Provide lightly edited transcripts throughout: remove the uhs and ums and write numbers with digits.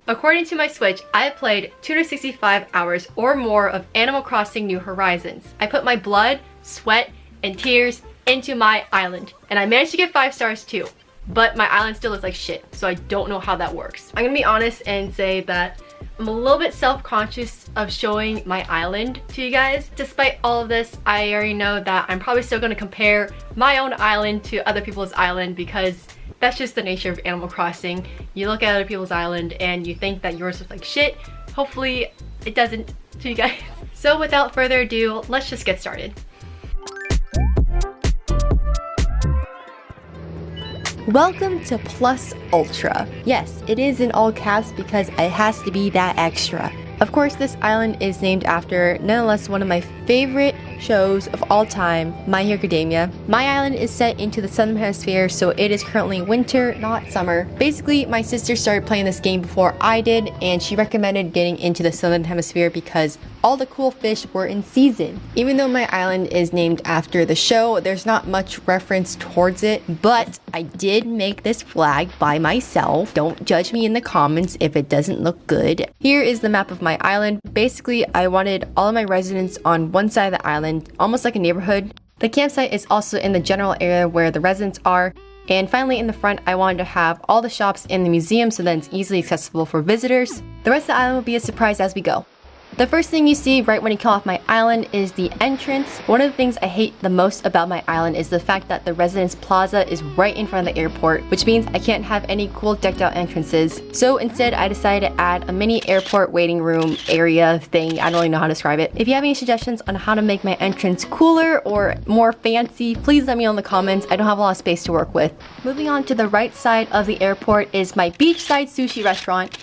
According to my Switch, I have played 265 hours or more of Animal Crossing New Horizons. I put my blood, sweat, and tears into my island, and I managed to get 5 stars too. But my island still looks like shit, so I don't know how that works. I'm gonna be honest and say that I'm a little bit self-conscious of showing my island to you guys. Despite all of this, I already know that I'm probably still gonna compare my own island to other people's island because that's just the nature of Animal Crossing. You look at other people's island and you think that yours looks like shit. Hopefully it doesn't to you guys. So without further ado, let's just get started. Welcome to Plus Ultra. Yes, it is in all caps because it has to be that extra. Of course, this island is named after nonetheless one of my favorite shows of all time, My Hero Academia. My island is set into the southern hemisphere, so it is currently winter, not summer. Basically, my sister started playing this game before I did, and she recommended getting into the southern hemisphere because all the cool fish were in season. Even though my island is named after the show, there's not much reference towards it, but I did make this flag by myself. Don't judge me in the comments if it doesn't look good. Here is the map of my island. Basically, I wanted all of my residents on one side of the island, almost like a neighborhood. The campsite is also in the general area where the residents are. And finally, in the front, I wanted to have all the shops in the museum so that it's easily accessible for visitors. The rest of the island will be a surprise as we go. The first thing you see right when you come off my island is the entrance. One of the things I hate the most about my island is the fact that the Residence Plaza is right in front of the airport, which means I can't have any cool decked out entrances. So instead, I decided to add a mini airport waiting room area thing. I don't really know how to describe it. If you have any suggestions on how to make my entrance cooler or more fancy, please let me know in the comments. I don't have a lot of space to work with. Moving on to the right side of the airport is my beachside sushi restaurant.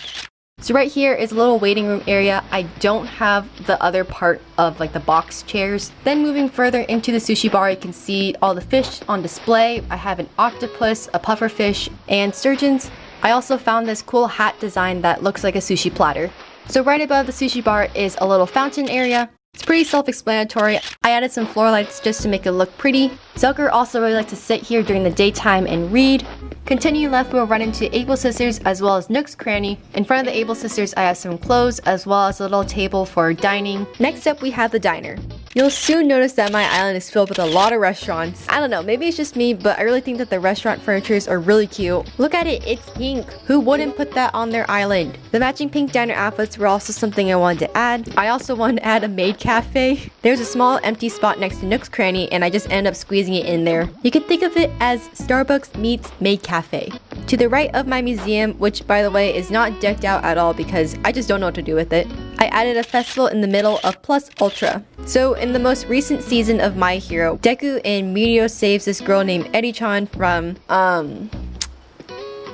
So right here is a little waiting room area. I don't have the other part of like the box chairs. Then moving further into the sushi bar, you can see all the fish on display. I have an octopus, a pufferfish, and sturgeons. I also found this cool hat design that looks like a sushi platter. So right above the sushi bar is a little fountain area. It's pretty self-explanatory. I added some floor lights just to make it look pretty. Zelker also really likes to sit here during the daytime and read. Continue left, we'll run into Able Sisters as well as Nook's Cranny. In front of the Able Sisters, I have some clothes as well as a little table for dining. Next up, we have the diner. You'll soon notice that my island is filled with a lot of restaurants. I don't know, maybe it's just me, but I really think that the restaurant furnitures are really cute. Look at it, it's pink. Who wouldn't put that on their island? The matching pink diner outfits were also something I wanted to add. I also wanted to add a maid cafe. There's a small empty spot next to Nook's Cranny, and I just ended up squeezing it in there. You can think of it as Starbucks meets maid cafe. To the right of my museum, which by the way is not decked out at all because I just don't know what to do with it, I added a festival in the middle of Plus Ultra. So in the most recent season of My Hero, Deku and Mirio saves this girl named Eri-chan from,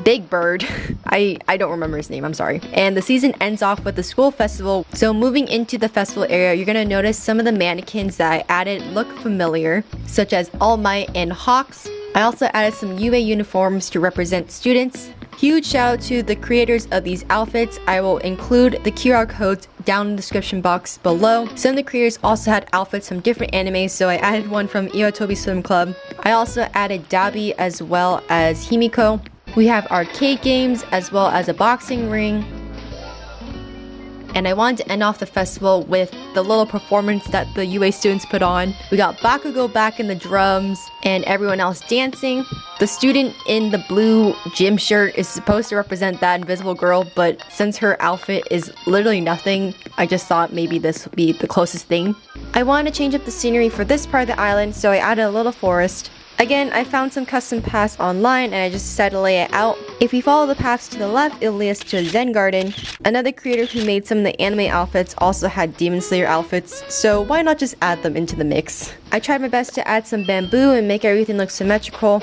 Big Bird. I don't remember his name, I'm sorry. And the season ends off with the school festival. So moving into the festival area, you're gonna notice some of the mannequins that I added look familiar, such as All Might and Hawks. I also added some UA uniforms to represent students. Huge shout out to the creators of these outfits. I will include the QR codes down in the description box below. Some of the creators also had outfits from different animes, so I added one from Iwatobi Swim Club. I also added Dabi as well as Himiko. We have arcade games as well as a boxing ring. And I wanted to end off the festival with the little performance that the UA students put on. We got Bakugo back in the drums and everyone else dancing. The student in the blue gym shirt is supposed to represent that invisible girl, but since her outfit is literally nothing, I just thought maybe this would be the closest thing. I wanted to change up the scenery for this part of the island, so I added a little forest. Again, I found some custom paths online and I just decided to lay it out. If we follow the paths to the left, it'll lead us to a Zen Garden. Another creator who made some of the anime outfits also had Demon Slayer outfits, so why not just add them into the mix? I tried my best to add some bamboo and make everything look symmetrical.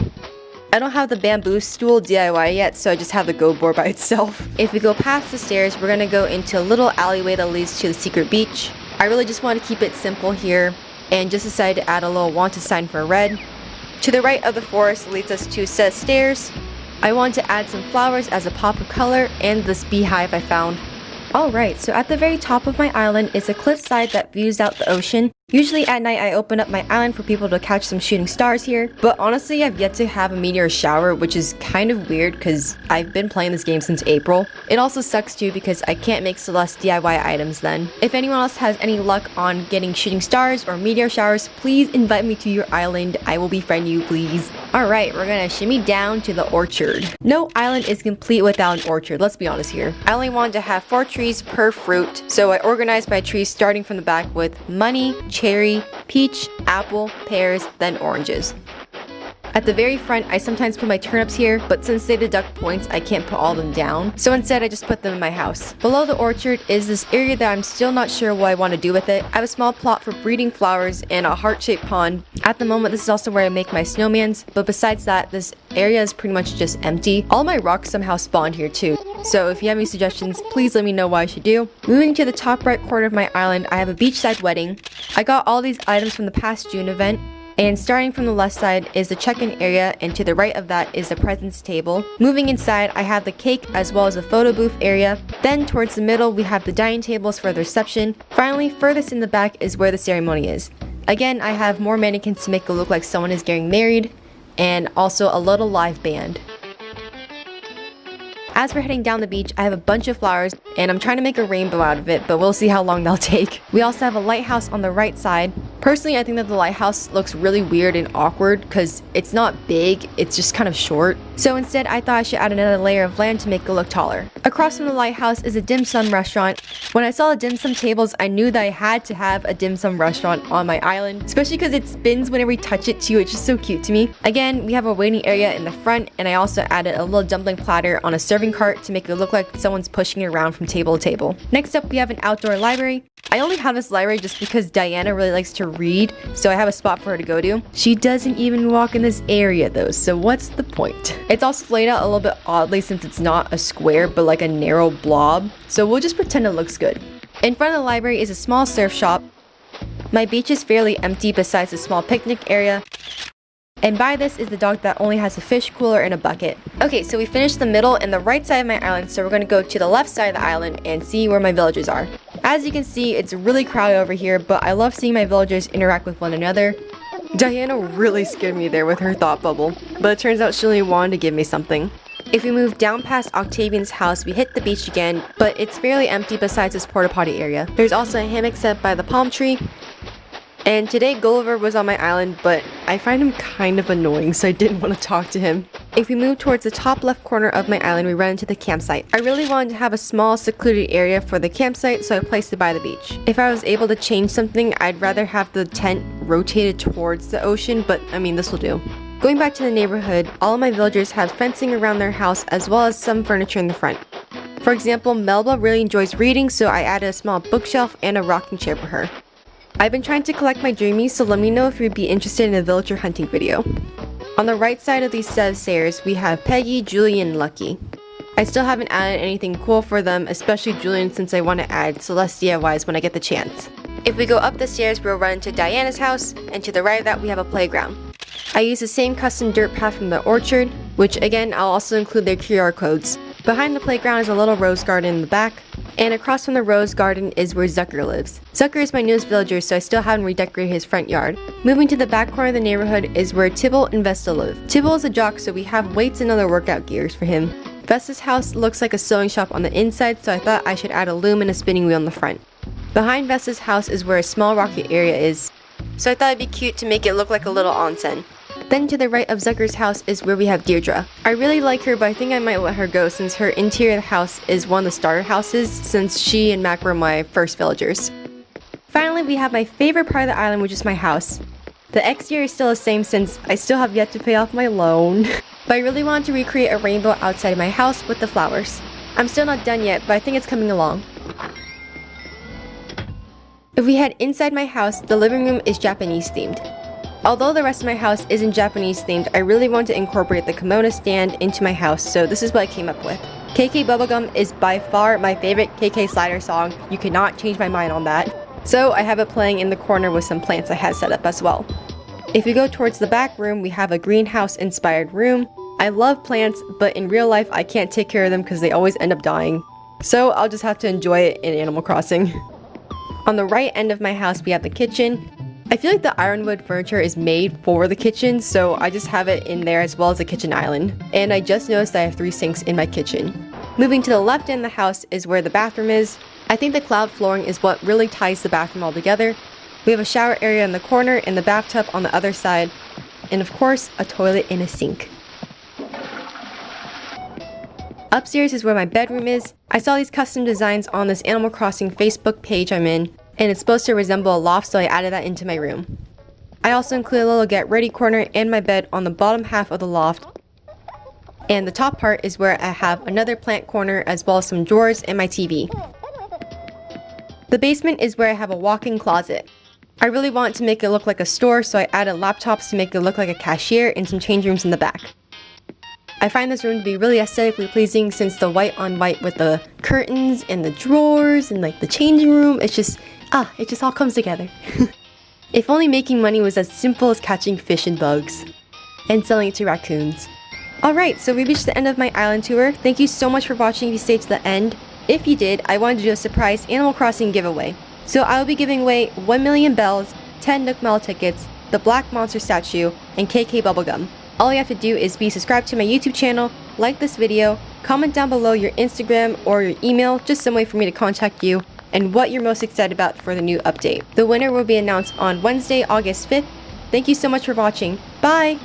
I don't have the bamboo stool DIY yet, so I just have the go board by itself. If we go past the stairs, we're gonna go into a little alleyway that leads to the secret beach. I really just want to keep it simple here and just decided to add a little wanted sign for red. To the right of the forest leads us to a set of stairs. I want to add some flowers as a pop of color and this beehive I found. Alright, so at the very top of my island is a cliffside that views out the ocean. Usually at night I open up my island for people to catch some shooting stars here, but honestly I've yet to have a meteor shower, which is kind of weird because I've been playing this game since April. It also sucks too because I can't make Celeste DIY items then. If anyone else has any luck on getting shooting stars or meteor showers, please invite me to your island. I will befriend you, please. Alright, we're gonna shimmy down to the orchard. No island is complete without an orchard, let's be honest here. I only wanted to have 4 trees per fruit, so I organized my trees starting from the back with money, cherry, peach, apple, pears, then oranges. At the very front, I sometimes put my turnips here, but since they deduct points, I can't put all of them down. So instead, I just put them in my house. Below the orchard is this area that I'm still not sure what I want to do with it. I have a small plot for breeding flowers and a heart-shaped pond. At the moment, this is also where I make my snowmans, but besides that, this area is pretty much just empty. All my rocks somehow spawned here too. So if you have any suggestions, please let me know what I should do. Moving to the top right corner of my island, I have a beachside wedding. I got all these items from the past June event. And starting from the left side is the check-in area, and to the right of that is the presents table. Moving inside, I have the cake as well as the photo booth area. Then towards the middle, we have the dining tables for the reception. Finally, furthest in the back is where the ceremony is. Again, I have more mannequins to make it look like someone is getting married, and also a little live band. As we're heading down the beach, I have a bunch of flowers, and I'm trying to make a rainbow out of it, but we'll see how long that'll take. We also have a lighthouse on the right side. Personally, I think that the lighthouse looks really weird and awkward because it's not big, it's just kind of short. So instead, I thought I should add another layer of land to make it look taller. Across from the lighthouse is a dim sum restaurant. When I saw the dim sum tables, I knew that I had to have a dim sum restaurant on my island, especially because it spins whenever you touch it too. It's just so cute to me. Again, we have a waiting area in the front, and I also added a little dumpling platter on a serving cart to make it look like someone's pushing it around from table to table. Next up, we have an outdoor library. I only have this library just because Diana really likes to read, so I have a spot for her to go to. She doesn't even walk in this area though, so what's the point? It's also laid out a little bit oddly since it's not a square but like a narrow blob, so we'll just pretend it looks good. In front of the library is a small surf shop. My beach is fairly empty besides a small picnic area. And by this is the dock that only has a fish cooler and a bucket. Okay, so we finished the middle and the right side of my island, so we're going to go to the left side of the island and see where my villagers are. As you can see, it's really crowded over here, but I love seeing my villagers interact with one another. Diana really scared me there with her thought bubble, but it turns out she only wanted to give me something. If we move down past Octavian's house, we hit the beach again, but it's fairly empty besides this porta potty area. There's also a hammock set by the palm tree. And today Gulliver was on my island, but I find him kind of annoying, so I didn't want to talk to him. If we move towards the top left corner of my island, we run into the campsite. I really wanted to have a small secluded area for the campsite, so I placed it by the beach. If I was able to change something, I'd rather have the tent rotated towards the ocean, but I mean, this will do. Going back to the neighborhood, all of my villagers have fencing around their house as well as some furniture in the front. For example, Melba really enjoys reading, so I added a small bookshelf and a rocking chair for her. I've been trying to collect my dreamies, so let me know if you'd be interested in a villager hunting video. On the right side of these set of stairs, we have Peggy, Julian, and Lucky. I still haven't added anything cool for them, especially Julian, since I want to add Celeste DIYs when I get the chance. If we go up the stairs, we'll run into Diana's house, and to the right of that we have a playground. I use the same custom dirt path from the orchard, which again I'll also include their QR codes. Behind the playground is a little rose garden in the back, and across from the rose garden is where Zucker lives. Zucker is my newest villager, so I still haven't redecorated his front yard. Moving to the back corner of the neighborhood is where Tibble and Vesta live. Tibble is a jock, so we have weights and other workout gears for him. Vesta's house looks like a sewing shop on the inside, so I thought I should add a loom and a spinning wheel on the front. Behind Vesta's house is where a small rocky area is, so I thought it'd be cute to make it look like a little onsen. Then to the right of Zucker's house is where we have Deirdre. I really like her, but I think I might let her go since her interior house is one of the starter houses since she and Mac were my first villagers. Finally, we have my favorite part of the island, which is my house. The exterior is still the same since I still have yet to pay off my loan. But I really wanted to recreate a rainbow outside of my house with the flowers. I'm still not done yet, but I think it's coming along. If we head inside my house, the living room is Japanese themed. Although the rest of my house isn't Japanese themed, I really want to incorporate the kimono stand into my house, so this is what I came up with. KK Bubblegum is by far my favorite KK Slider song. You cannot change my mind on that. So I have it playing in the corner with some plants I had set up as well. If we go towards the back room, we have a greenhouse inspired room. I love plants, but in real life I can't take care of them because they always end up dying. So I'll just have to enjoy it in Animal Crossing. On the right end of my house, we have the kitchen. I feel like the ironwood furniture is made for the kitchen, so I just have it in there as well as the kitchen island. And I just noticed that I have 3 sinks in my kitchen. Moving to the left end of the house is where the bathroom is. I think the cloud flooring is what really ties the bathroom all together. We have a shower area in the corner and the bathtub on the other side. And of course, a toilet and a sink. Upstairs is where my bedroom is. I saw these custom designs on this Animal Crossing Facebook page I'm in, and it's supposed to resemble a loft, so I added that into my room. I also include a little get ready corner and my bed on the bottom half of the loft. And the top part is where I have another plant corner as well as some drawers and my TV. The basement is where I have a walk-in closet. I really want to make it look like a store, so I added laptops to make it look like a cashier and some change rooms in the back. I find this room to be really aesthetically pleasing since the white on white with the curtains and the drawers and like the changing room, it just all comes together. If only making money was as simple as catching fish and bugs and selling it to raccoons. Alright, so we reached the end of my island tour. Thank you so much for watching if you stayed to the end. If you did, I wanted to do a surprise Animal Crossing giveaway. So I will be giving away 1 million bells, 10 Nook Mile tickets, the Black Monster statue, and KK bubblegum. All you have to do is be subscribed to my YouTube channel, like this video, comment down below your Instagram or your email, just some way for me to contact you, and what you're most excited about for the new update. The winner will be announced on Wednesday, August 5th. Thank you so much for watching. Bye!